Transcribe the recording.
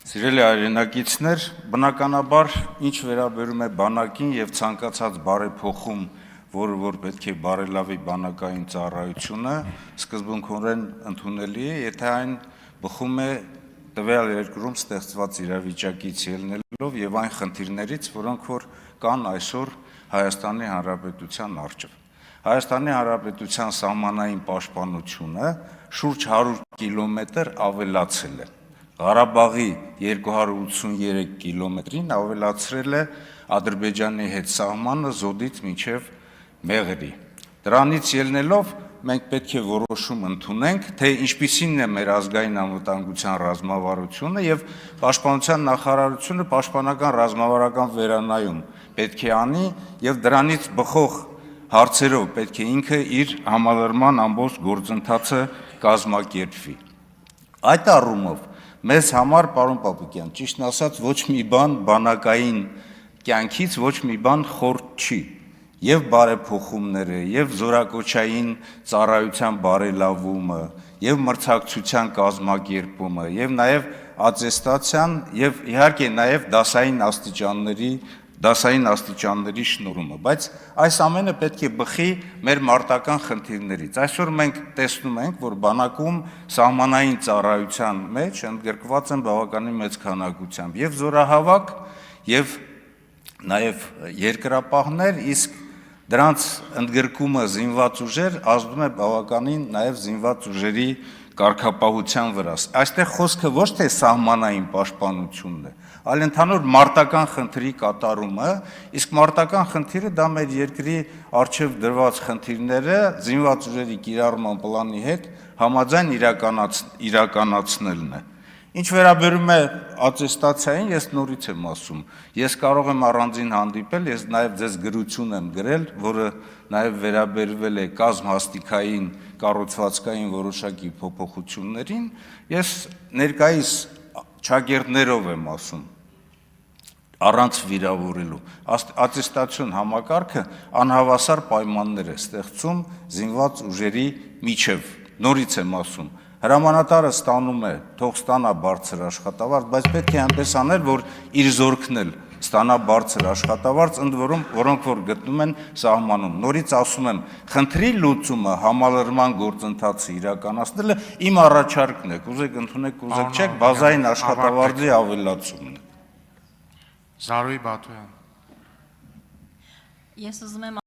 Սիրելի հայրենակիցներ, բնականաբար ինչ վերաբերում է բանակին եւ ցանկացած բարեփոխում, որ պետք է բարելավի բանակային ծառայությունը, սկզբունքորեն ընդունելի է, եթե այն բխում է տվյալ երկրում ստեղծված իրավիճակից ելնելով եւ այն խնդիրներից, որոնք որ կան այսօր Հայաստանի Հանրապետության առջեւ։ Հայաստանի Հանրապետության սահմանային պաշտպանությունը շուրջ 100 կիլոմետր ավելացել է։ Ղարաբաղի 283 կիլոմետրին ավելացրել է Ադրբեջանի հետ սահմանը Զոդից մինչև Մեղրի։ Դրանից ելնելով մենք պետք է որոշում ընդունենք, թե ինչպիսին է մեր ազգային անվտանգության ռազմավարությունը եւ Պաշտպանության նախարարությունը պաշտպանական ռազմավարական վերանայում պետք է անի եւ դրանից բխող հարցերով պետք է ինքը իր համալրման ամբողջ գործընթացը կազմակերպվի։ Այդ առումով մեզ համար, պարոն Պապիկյան, ճիշտն ասած, ոչ մի բան բանակային կյանքից ոչ մի բան խորտ չի, եւ բարեփոխումները, եւ զորակոչային ծառայության բարելավումը, եւ մրցակցության կազմակերպումը, եւ նաեւ ատեստացիան, եւ իհարկե նաեւ դասային աստիճանների շնորհումը, բայց այս ամենը պետք է բխի մեր մարտական խնդիրներից։ Այսօր մենք տեսնում ենք, որ բանակում սահմանային ծառայության մեջ ընդգրկված են բավականին մեծ քանակությամբ եւ զորահավաք եւ նաեւ երկրապահներ, իսկ դրանց ընդգրկումը զինված ուժեր ազդում է բավականին նաեւ զինված ուժերի կարգապահության վրա։ Այստեղ խոսքը ոչ թե սահմանային պաշտպանությունն է, այլ ընդհանուր մարտական խնդրի կատարումը, իսկ մարտական խնդիրը դա մեր երկրի առջև դրված խնդիրները զինված ուժերի կիրառման պլանի հետ համաձայն իրականացնելն է։ Ինչ վերաբերում է ատեստացիային, ես նորից եմ ասում, ես կարող եմ առանձին հանդիպել, ես նաև ձեզ գրություն եմ գրել, որը նաև վերաբերվել է կազմհաստիկային, կառուցվածքային որոշակի փոփոխություններին, ես ներկայիս ճակերտներով եմ ասում, առանց վիրավորելու, ատեստացիոն համակարգը անհավասար պայմաններ է ստեղծում զինված ուժերի միջև, նորից եմ ասում, հրամանատարը ստանում է, թող ստանա բարձր աշխատավարձ, բայց պետք է այնպես անել, որ իր զորքն էլ ստանա բարձր աշխատավարձ, ընդ որում, որոնք որ գտնում են սահմանում։ Նորից ասում եմ, խնդրի լուծումը համալրման գործընթացը իրականացնելը իմ առաջարկն է, կուզեք ընդունեք, կուզեք չեք, բազային աշխատավարձի ավելացումն է։ Զարուհի Բաթոյան։ Ես ուզում եմ